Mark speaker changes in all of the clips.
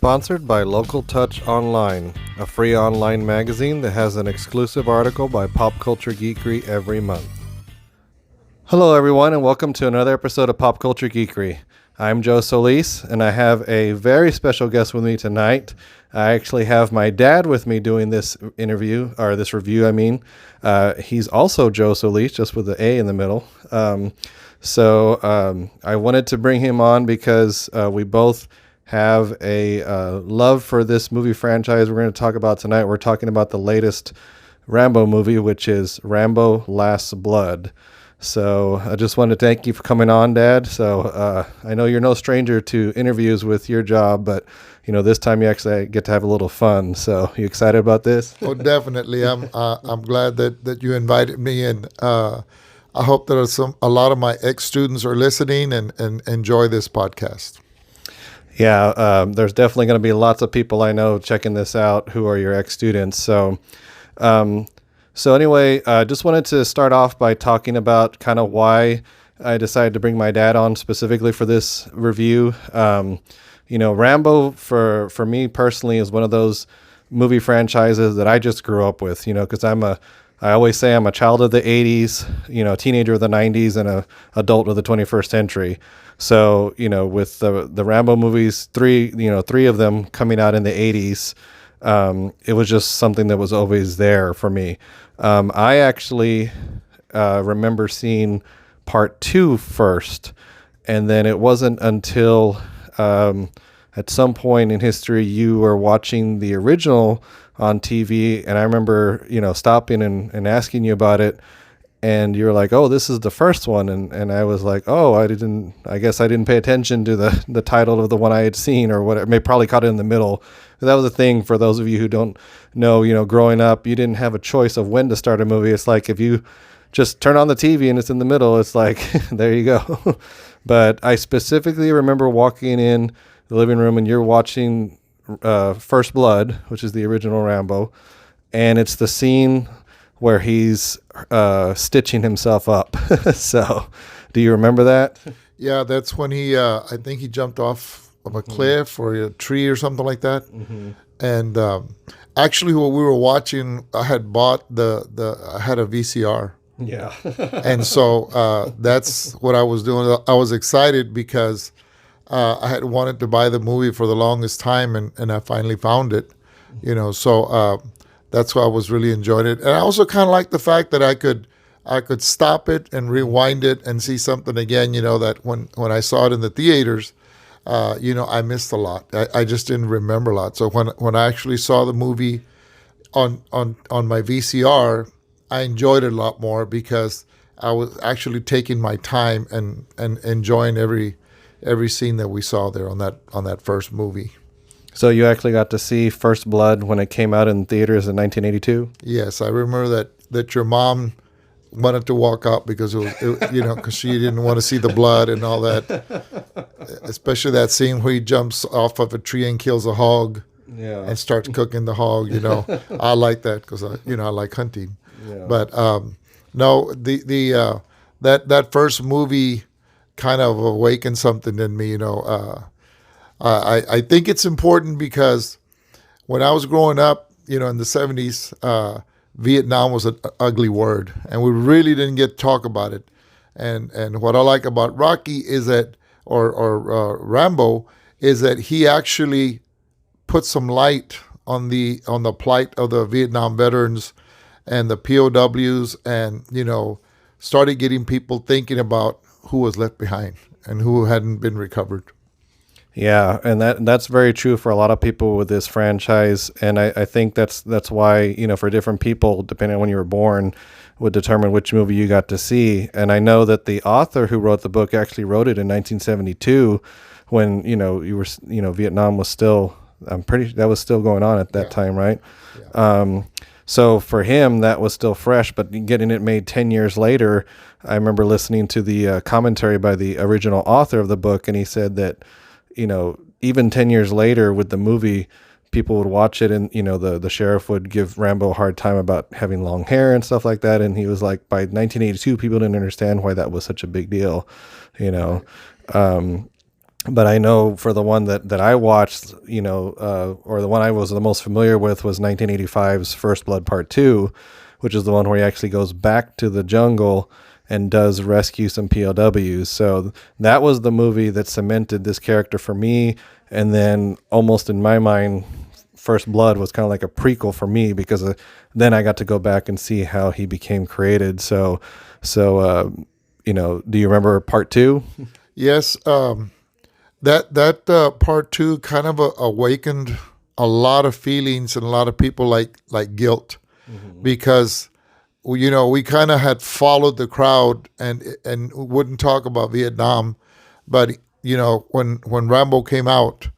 Speaker 1: sponsored by Local Touch Online, a free online magazine that has an exclusive article by Pop Culture Geekery every month. Hello everyone, and welcome to another episode of Pop Culture Geekery. I'm Joe Solis, and I have a very special guest with me tonight. I actually have my dad with me doing this review. He's also Joe Solis, just with the A in the middle. So I wanted to bring him on because we both have a love for this movie franchise we're going to talk about tonight. We're talking about the latest Rambo movie, which is Rambo Last Blood. So I just wanted to thank you for coming on, Dad. So I know you're no stranger to interviews with your job, but this time you actually get to have a little fun. So you excited about this?
Speaker 2: Oh, definitely. I'm glad that you invited me, and I hope that a lot of my ex-students are listening and enjoy this podcast.
Speaker 1: Yeah, there's definitely going to be lots of people I know checking this out who are your ex-students. So anyway, I just wanted to start off by talking about kind of why I decided to bring my dad on specifically for this review. Rambo for me personally is one of those movie franchises that I just grew up with, because I always say I'm a child of the 80s, teenager of the 90s, and a adult of the 21st century. So, with the Rambo movies, three of them coming out in the 80s, it was just something that was always there for me. I actually remember seeing part 2 first, and then it wasn't until at some point in history you were watching the original on TV, and I remember stopping and asking you about it, and you were like, "Oh, this is the first one," and I was like, "Oh, I guess I didn't pay attention to the title of the one I had seen, or whatever. Maybe probably caught it in the middle." That was a thing for those of you who don't know. Growing up, you didn't have a choice of when to start a movie. It's like if you just turn on the TV and it's in the middle, it's like there you go. But I specifically remember walking in the living room and you're watching First Blood, which is the original Rambo, and it's the scene where he's stitching himself up. So, do you remember that?
Speaker 2: Yeah, that's when he, I think he jumped off of a cliff or a tree or something like that. Mm-hmm. And actually, what we were watching, I had bought I had a VCR.
Speaker 1: Yeah.
Speaker 2: And so that's what I was doing. I was excited because I had wanted to buy the movie for the longest time, and I finally found it. So that's why I was really enjoying it. And I also kind of like the fact that I could stop it and rewind it and see something again. That when I saw it in the theaters, I missed a lot. I just didn't remember a lot. So when I actually saw the movie on my VCR, I enjoyed it a lot more because I was actually taking my time and enjoying every scene that we saw there on that first movie.
Speaker 1: So you actually got to see First Blood when it came out in theaters in 1982?
Speaker 2: Yes, I remember that your mom wanted to walk out because because she didn't want to see the blood and all that. Especially that scene where he jumps off of a tree and kills a hog, and starts cooking the hog. I like that because I like hunting. Yeah. But no, that first movie kind of awakened something in me. I think it's important because when I was growing up, in the 70s, Vietnam was an ugly word, and we really didn't get to talk about it. And what I like about Rocky is that, or Rambo, is that he actually put some light on the plight of the Vietnam veterans and the POWs, and started getting people thinking about who was left behind and who hadn't been recovered.
Speaker 1: Yeah, and that's very true for a lot of people with this franchise, and I think that's why for different people, depending on when you were born, would determine which movie you got to see. And I know that the author who wrote the book actually wrote it in 1972, when you were Vietnam was still, I'm pretty, that was still going on at that time, right? Yeah. So for him, that was still fresh, but getting it made 10 years later, I remember listening to the commentary by the original author of the book, and he said that even 10 years later with the movie, people would watch it, and the sheriff would give Rambo a hard time about having long hair and stuff like that, and he was like, by 1982 people didn't understand why that was such a big deal. But I know for the one that I watched, or the one I was the most familiar with was 1985's First Blood Part 2, which is the one where he actually goes back to the jungle and does rescue some POWs. So that was the movie that cemented this character for me. And then almost in my mind, First Blood was kind of like a prequel for me because then I got to go back and see how he became created. So, do you remember Part 2?
Speaker 2: Yes, that part two kind of awakened a lot of feelings and a lot of people like guilt because we kind of had followed the crowd and wouldn't talk about Vietnam, but when Rambo came out,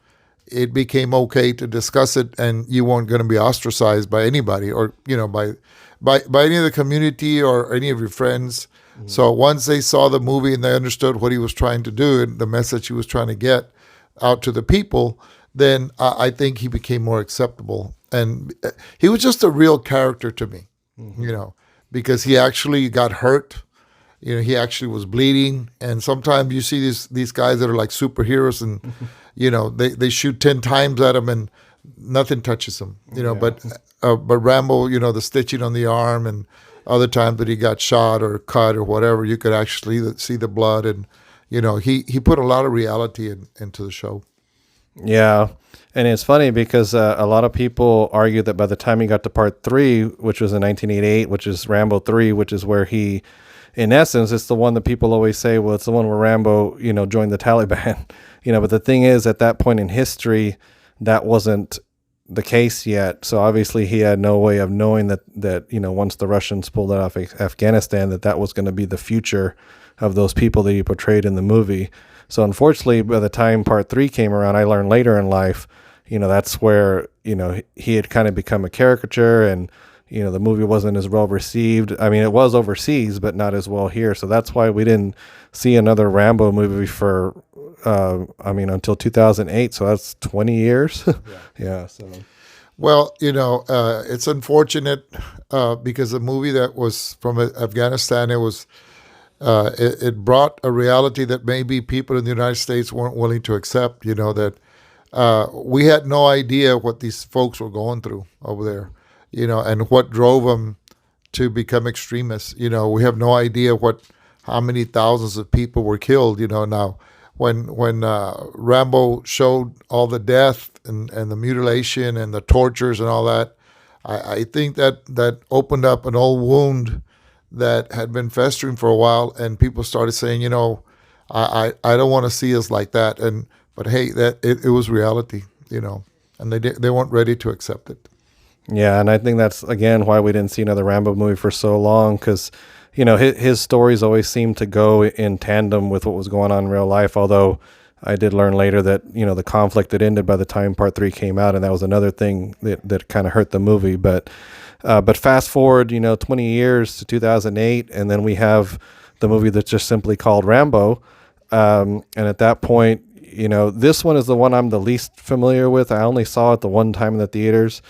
Speaker 2: it became okay to discuss it, and you weren't going to be ostracized by anybody or by any of the community or any of your friends. So once they saw the movie and they understood what he was trying to do and the message he was trying to get out to the people, then I think he became more acceptable. And he was just a real character to me, because he actually got hurt. He actually was bleeding. And sometimes you see these guys that are like superheroes and, they shoot 10 times at him and nothing touches him,
Speaker 1: Yeah.
Speaker 2: but Rambo, the stitching on the arm and other times that he got shot or cut or whatever, you could actually see the blood. And, he put a lot of reality into the show.
Speaker 1: Yeah. And it's funny because a lot of people argue that by the time he got to Part 3, which was in 1988, which is Rambo 3, which is where he, in essence, it's the one that people always say, well, it's the one where Rambo, joined the Taliban. But the thing is, at that point in history, that wasn't the case yet. So obviously he had no way of knowing that once the Russians pulled out of Afghanistan, that was going to be the future of those people that he portrayed in the movie. So unfortunately, by the time Part 3 came around, I learned later in life, that's where, he had kind of become a caricature, and, the movie wasn't as well received. I mean, it was overseas, but not as well here. So that's why we didn't see another Rambo movie for, until 2008. So that's 20 years. Yeah. So.
Speaker 2: Well, it's unfortunate because the movie that was from Afghanistan, it brought a reality that maybe people in the United States weren't willing to accept. That we had no idea what these folks were going through over there, and what drove them to become extremists. We have no idea how many thousands of people were killed. Now when Rambo showed all the death and the mutilation and the tortures and all that, I think that opened up an old wound that had been festering for a while, and people started saying, I don't want to see us like that. But hey, that it was reality, and they weren't ready to accept it.
Speaker 1: Yeah, and I think that's again why we didn't see another Rambo movie for so long, because his stories always seemed to go in tandem with what was going on in real life. Although I did learn later that the conflict had ended by the time Part 3 came out, and that was another thing that kind of hurt the movie. But fast forward 20 years to 2008, and then we have the movie that's just simply called Rambo. And at that point, this one is the one I'm the least familiar with. I only saw it the one time in the theaters.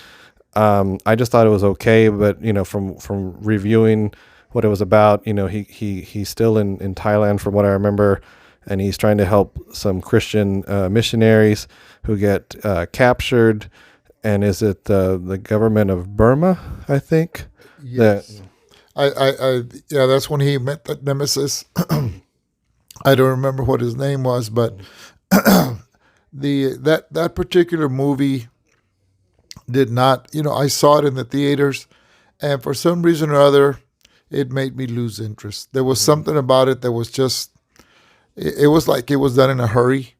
Speaker 1: I just thought it was okay, but from reviewing what it was about, he's still in Thailand from what I remember, and he's trying to help some Christian missionaries who get captured. And is it the government of Burma, I think?
Speaker 2: Yes. Yeah, that's when he met that nemesis. I don't remember what his name was, but that particular movie did not, I saw it in the theaters, and for some reason or other, it made me lose interest. There was something about it that was just, it was like it was done in a hurry.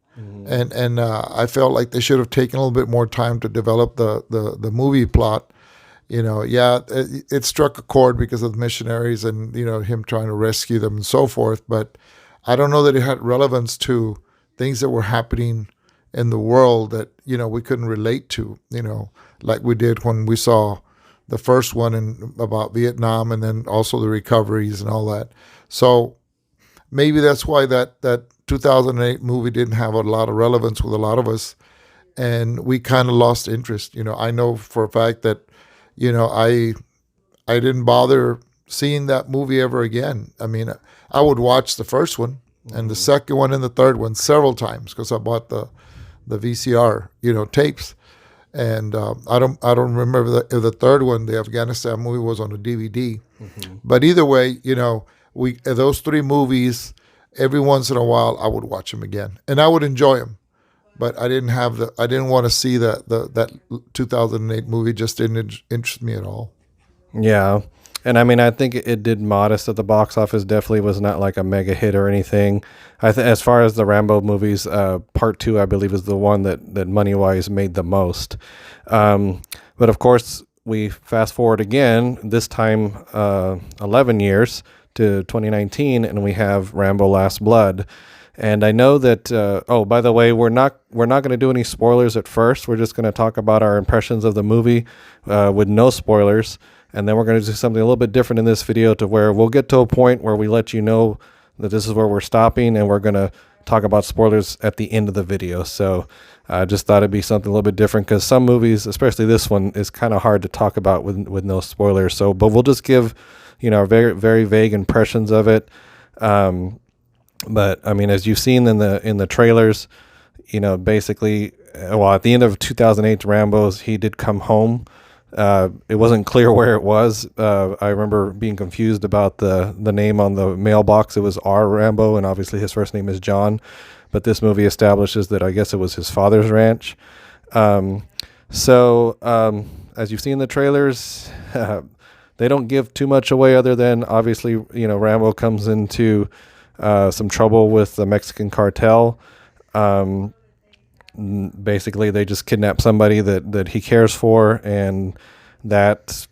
Speaker 2: And I felt like they should have taken a little bit more time to develop the movie plot. It struck a chord because of the missionaries and, him trying to rescue them and so forth. But I don't know that it had relevance to things that were happening in the world that, we couldn't relate to, like we did when we saw the first one about Vietnam, and then also the recoveries and all that. So maybe that's why that 2008 movie didn't have a lot of relevance with a lot of us, and we kind of lost interest. I know for a fact that, I didn't bother seeing that movie ever again. I mean, I would watch the first one, and the second one and the third one several times because I bought the VCR, tapes. And I don't remember if the third one, the Afghanistan movie, was on a DVD. But either way, we those three movies, every once in a while I would watch them again, and I would enjoy them. But I didn't want to see that 2008 movie. Just didn't interest me at all.
Speaker 1: Yeah. And I mean, I think it did modest at the box office. Definitely was not like a mega hit or anything. As far as the Rambo movies, part 2, I believe, is the one that money wise made the most. But of course, we fast forward again, this time 11 years to 2019, and we have Rambo Last Blood. And I know that, by the way, we're not going to do any spoilers at first. We're just going to talk about our impressions of the movie with no spoilers. And then we're going to do something a little bit different in this video to where we'll get to a point where we let you know that this is where we're stopping, and we're going to talk about spoilers at the end of the video. So I just thought it'd be something a little bit different because some movies, especially this one, is kind of hard to talk about with no spoilers. So, but we'll just give, our very, very vague impressions of it. But I mean, as you've seen in the trailers, basically, at the end of 2008's Rambo's, he did come home. It wasn't clear where it was. I remember being confused about the name on the mailbox. It was R. Rambo, and obviously his first name is John. But this movie establishes that I guess it was his father's ranch. So as you've seen in the trailers, they don't give too much away other than obviously, Rambo comes into some trouble with the Mexican cartel. Basically, they just kidnap somebody that he cares for, and that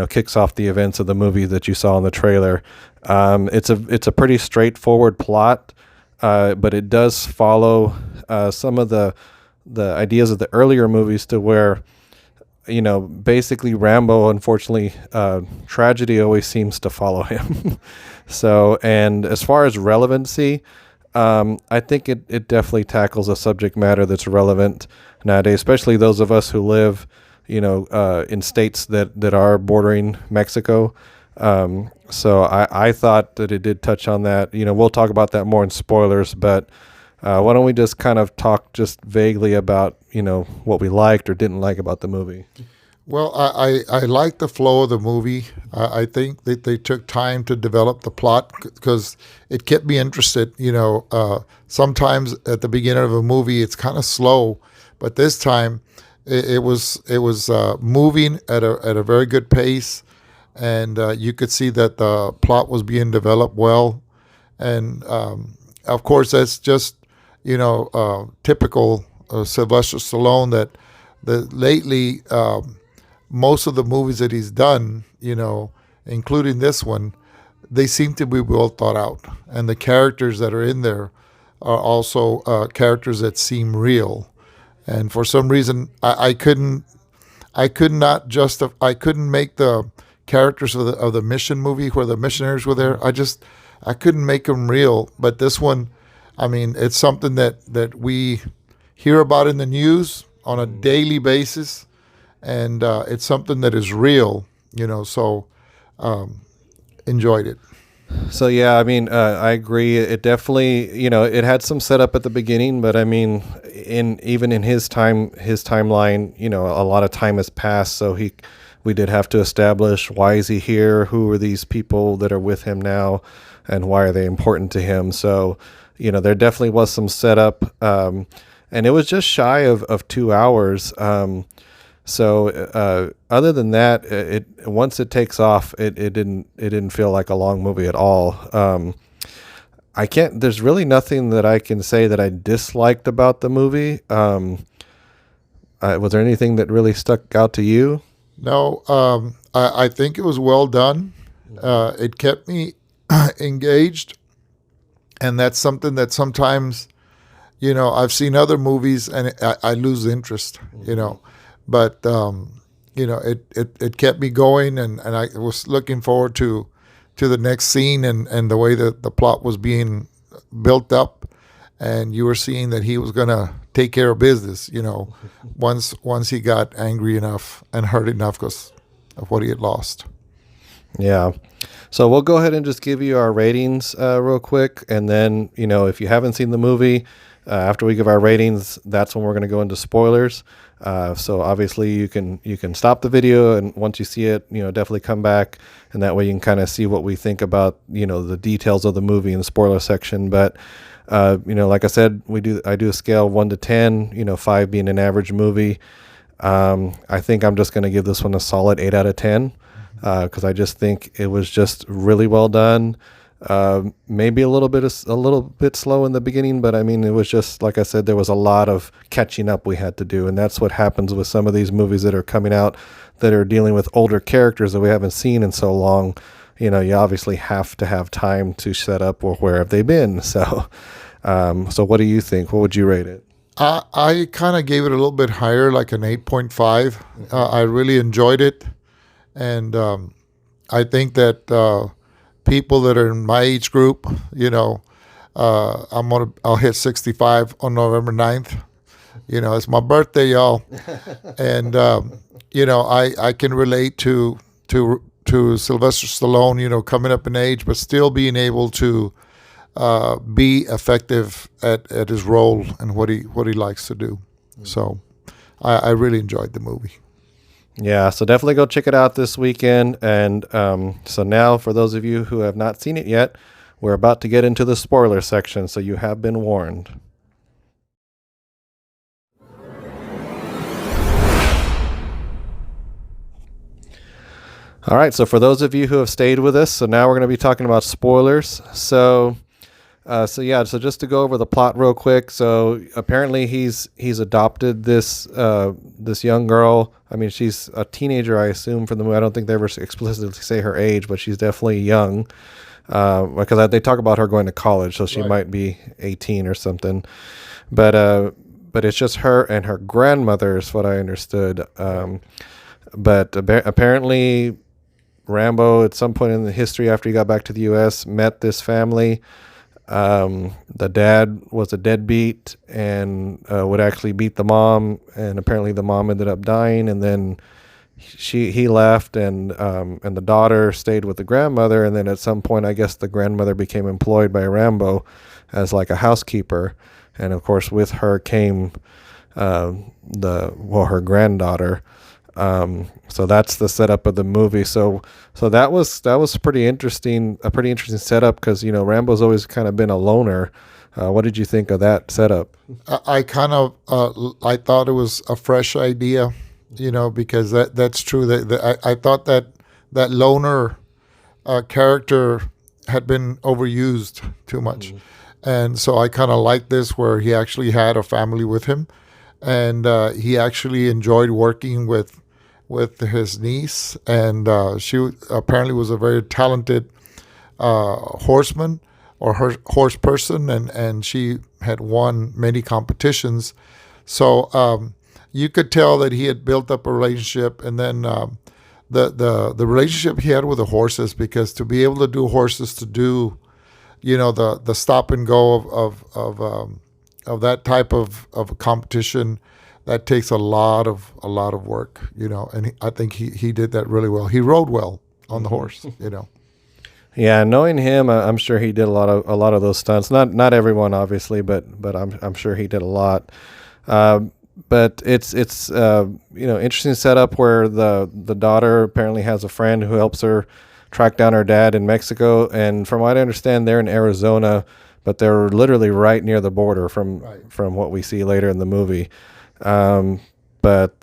Speaker 1: kicks off the events of the movie that you saw in the trailer. It's a pretty straightforward plot, but it does follow some of the ideas of the earlier movies to where basically Rambo, unfortunately, tragedy always seems to follow him. So, and as far as relevancy, I think it definitely tackles a subject matter that's relevant nowadays, especially those of us who live, in states that are bordering Mexico. So I thought that it did touch on that. We'll talk about that more in spoilers, but why don't we just kind of talk just vaguely about, what we liked or didn't like about the movie?
Speaker 2: Well, I like the flow of the movie. I think that they took time to develop the plot because it kept me interested. Sometimes at the beginning of a movie, it's kind of slow, but this time it was moving at a very good pace, and you could see that the plot was being developed well. And of course, that's just typical Sylvester Stallone that lately. Most of the movies that he's done, including this one, they seem to be well thought out. And the characters that are in there are also characters that seem real. And for some reason, I couldn't make the characters of the mission movie where the missionaries were there. I couldn't make them real. But this one, I mean, it's something that we hear about in the news on a daily basis. And it's something that is real, so enjoyed it.
Speaker 1: So, yeah, I mean, I agree. It definitely, it had some setup at the beginning, but I mean, even in his timeline, a lot of time has passed. So we did have to establish, why is he here? Who are these people that are with him now? And why are they important to him? So, there definitely was some setup. And it was just shy of 2 hours. So other than that, once it takes off, it didn't feel like a long movie at all. There's really nothing that I can say that I disliked about the movie. Was there anything that really stuck out to you?
Speaker 2: No, I think it was well done. It kept me engaged, and that's something that sometimes, I've seen other movies and I lose interest, But it kept me going, and I was looking forward to the next scene and the way that the plot was being built up, and you were seeing that he was going to take care of business. Once he got angry enough and hurt enough because of what he had lost.
Speaker 1: Yeah. So we'll go ahead and just give you our ratings real quick. And then, if you haven't seen the movie, after we give our ratings, that's when we're going to go into spoilers. So obviously you can stop the video, and once you see it, definitely come back, and that way you can kind of see what we think about, the details of the movie in the spoiler section. But like I said, I do a scale 1 to 10, 5 being an average movie. I think I'm just going to give this one a solid 8 out of 10, because I just think it was just really well done. Maybe a little bit slow in the beginning, but I mean, it was just, like I said, there was a lot of catching up we had to do, and that's what happens with some of these movies that are coming out that are dealing with older characters that we haven't seen in so long. You obviously have to have time to set up, or where have they been? So what do you think? What would you rate it?
Speaker 2: I kind of gave it a little bit higher, like an 8.5. I really enjoyed it, and I think that people that are in my age group, I'll hit 65 on November 9th. It's my birthday, y'all, and I can relate to Sylvester Stallone, coming up in age, but still being able to be effective at his role and what he likes to do. So I really enjoyed the movie.
Speaker 1: Yeah, so definitely go check it out this weekend. And so now, for those of you who have not seen it yet, we're about to get into the spoiler section, so you have been warned. All right, so for those of you who have stayed with us, so now we're going to be talking about spoilers. So just to go over the plot real quick. So apparently he's adopted this young girl. I mean, she's a teenager, I assume, from the movie. I don't think they ever explicitly say her age, but she's definitely young, because they talk about her going to college, so she might be 18 or something. But it's just her and her grandmother, is what I understood. But apparently Rambo, at some point in the history after he got back to the U.S., met this family. The dad was a deadbeat and would actually beat the mom, and apparently the mom ended up dying, and then he left, and the daughter stayed with the grandmother, and then at some point, I guess, the grandmother became employed by Rambo as like a housekeeper, and of course with her came her granddaughter. So that's the setup of the movie. So that was pretty interesting, a pretty interesting setup, because Rambo's always kind of been a loner. What did you think of that setup?
Speaker 2: I kind of I thought it was a fresh idea, because that's true. I thought that loner character had been overused too much, and so I kind of liked this, where he actually had a family with him, and he actually enjoyed working with his niece, and she apparently was a very talented horseman, or horse person, and she had won many competitions. So you could tell that he had built up a relationship, and then the relationship he had with the horses, because to be able to do horses, to do the stop and go of that type of a competition, that takes a lot of work, and I think he did that really well. He rode well on the horse,
Speaker 1: Yeah, knowing him, I'm sure he did a lot of those stunts. Not everyone, obviously, but I'm sure he did a lot. But it's interesting setup, where the daughter apparently has a friend who helps her track down her dad in Mexico, and from what I understand, they're in Arizona, but they're literally right near the border from what we see later in the movie. But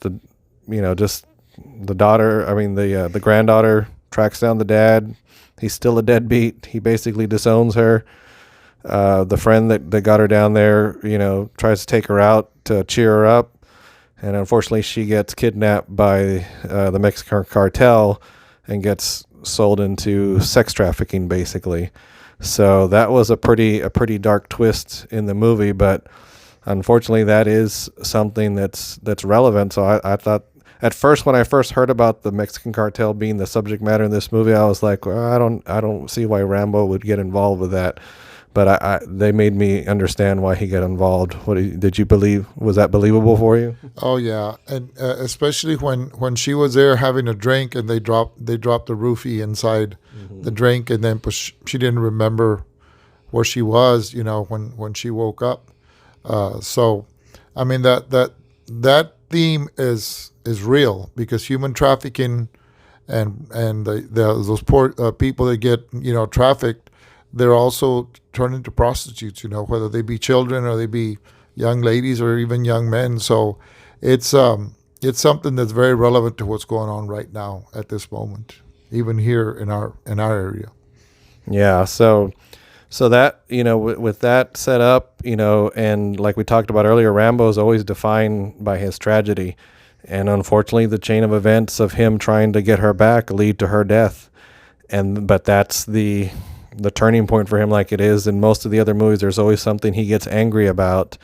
Speaker 1: just the daughter, I mean, the granddaughter tracks down the dad. He's still a deadbeat. He basically disowns her. The friend that got her down there, tries to take her out to cheer her up. And unfortunately she gets kidnapped by the Mexican cartel and gets sold into sex trafficking, basically. So that was a pretty dark twist in the movie, but unfortunately, that is something that's relevant. So I thought, at first, when I first heard about the Mexican cartel being the subject matter in this movie, I was like, well, I don't see why Rambo would get involved with that. but they made me understand why he got involved. Did you believe? Was that believable for you?
Speaker 2: Oh yeah, and especially when she was there having a drink and they dropped the roofie inside the drink, and then she didn't remember where she was, when she woke up. So, I mean that theme is real, because human trafficking and those poor people that get trafficked, they're also turned into prostitutes. Whether they be children or they be young ladies or even young men. So it's something that's very relevant to what's going on right now at this moment, even here in our area.
Speaker 1: Yeah. So that, with that set up, and like we talked about earlier, Rambo is always defined by his tragedy. And unfortunately, the chain of events of him trying to get her back lead to her death. But that's the turning point for him, like it is in most of the other movies. There's always something he gets angry about.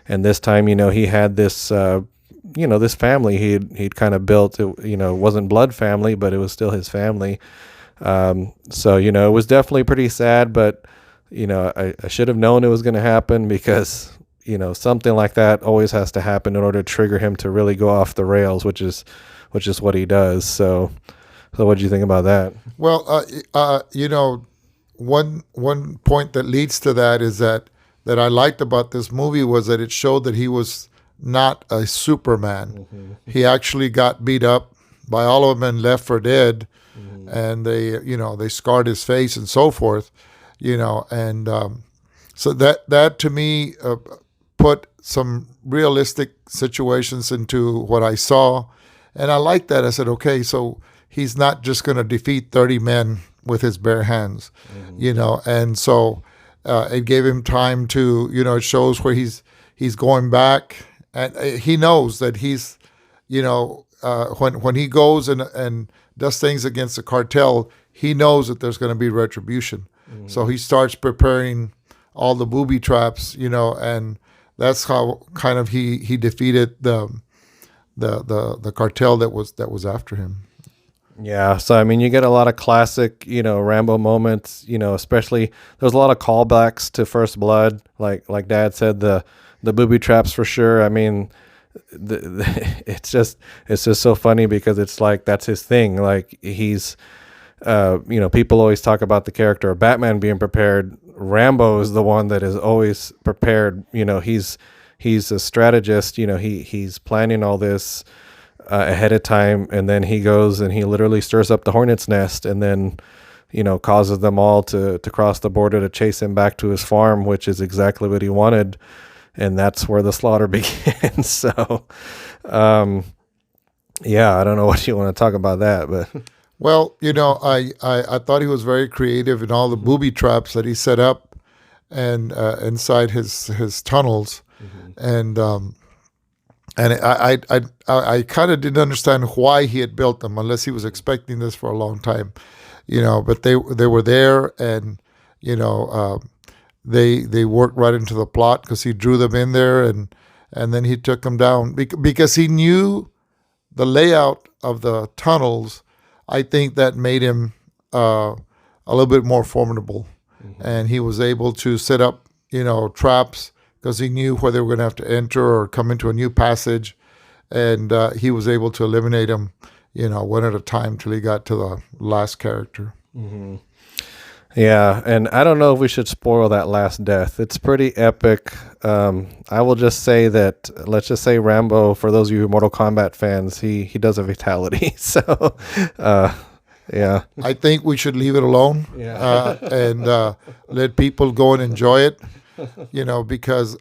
Speaker 1: And this time, he had this, this family he'd kind of built. It wasn't blood family, but it was still his family. So, it was definitely pretty sad, but I should have known it was going to happen, because, something like that always has to happen in order to trigger him to really go off the rails, which is what he does. So what do you think about that?
Speaker 2: Well, one point that leads to that is that I liked about this movie was that it showed that he was not a Superman. Mm-hmm. He actually got beat up by all of them and left for dead, mm-hmm. and they scarred his face and so forth, and so that to me put some realistic situations into what I saw, and I liked that. I said, okay, so he's not just going to defeat 30 men with his bare hands, mm-hmm. And so it gave him time to, it shows where he's going back, and he knows that he's, when he goes and does things against the cartel, he knows that there's going to be retribution. Mm-hmm. So he starts preparing all the booby traps, and that's how kind of he defeated the cartel that was after him.
Speaker 1: Yeah, so I mean, you get a lot of classic, Rambo moments. Especially there's a lot of callbacks to First Blood, like Dad said, the booby traps for sure. I mean, it's just so funny, because it's like that's his thing. Like he's, people always talk about the character of Batman being prepared. Rambo is the one that is always prepared. He's a strategist. He's planning all this ahead of time, and then he goes and he literally stirs up the hornet's nest, and then causes them all to cross the border to chase him back to his farm, which is exactly what he wanted, and that's where the slaughter begins. So yeah, I don't know what you want to talk about that, but
Speaker 2: well, I thought he was very creative in all the booby traps that he set up and inside his tunnels, mm-hmm. And I kind of didn't understand why he had built them, unless he was expecting this for a long time, But they were there, and they worked right into the plot, because he drew them in there, and then he took them down because he knew the layout of the tunnels. I think that made him a little bit more formidable, mm-hmm. and he was able to set up traps, because he knew where they were going to have to enter or come into a new passage, and he was able to eliminate them, one at a time, till he got to the last character.
Speaker 1: Mm-hmm. Yeah, and I don't know if we should spoil that last death. It's pretty epic. I will just say that, let's just say Rambo, for those of you Mortal Kombat fans, he does a fatality. So, yeah. I
Speaker 2: think we should leave it alone, and let people go and enjoy it. Because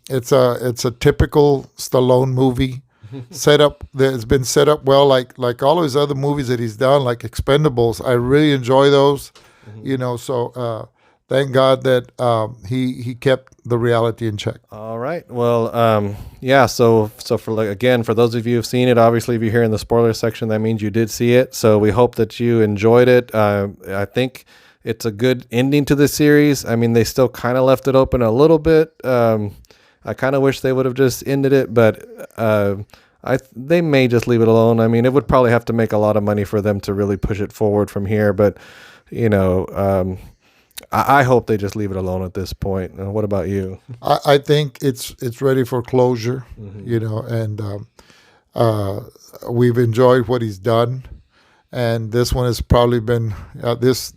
Speaker 2: it's a typical Stallone movie, set up. It's been set up well, like all of his other movies that he's done, like Expendables. I really enjoy those, mm-hmm. So thank God that he kept the reality in check.
Speaker 1: All right. Well, yeah. So for those of you who've seen it, obviously, if you're here in the spoiler section, that means you did see it. So we hope that you enjoyed it. I think it's a good ending to the series. I mean, they still kind of left it open a little bit. I kind of wish they would have just ended it, but they may just leave it alone. I mean, it would probably have to make a lot of money for them to really push it forward from here. But I hope they just leave it alone at this point. What about you?
Speaker 2: I think it's ready for closure, and we've enjoyed what he's done, and this one has probably been this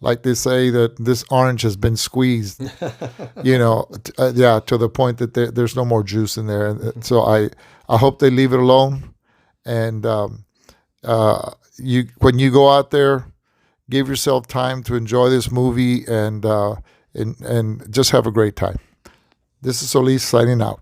Speaker 2: like they say that this orange has been squeezed, to the point that there's no more juice in there. And so I hope they leave it alone, and when you go out there, give yourself time to enjoy this movie and just have a great time. This is Solis signing out.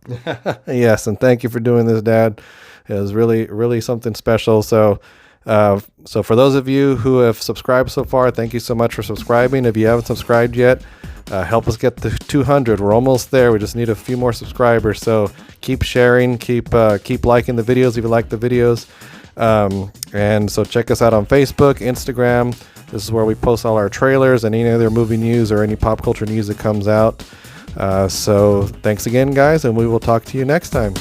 Speaker 1: Yes, and thank you for doing this, Dad. It was really, really something special. So for those of you who have subscribed so far, thank you so much for subscribing. If you haven't subscribed yet, help us get to 200. We're almost there. We just need a few more subscribers. So keep sharing, keep liking the videos if you like the videos. And so check us out on Facebook, Instagram. This is where we post all our trailers and any other movie news or any pop culture news that comes out. So thanks again, guys, and we will talk to you next time.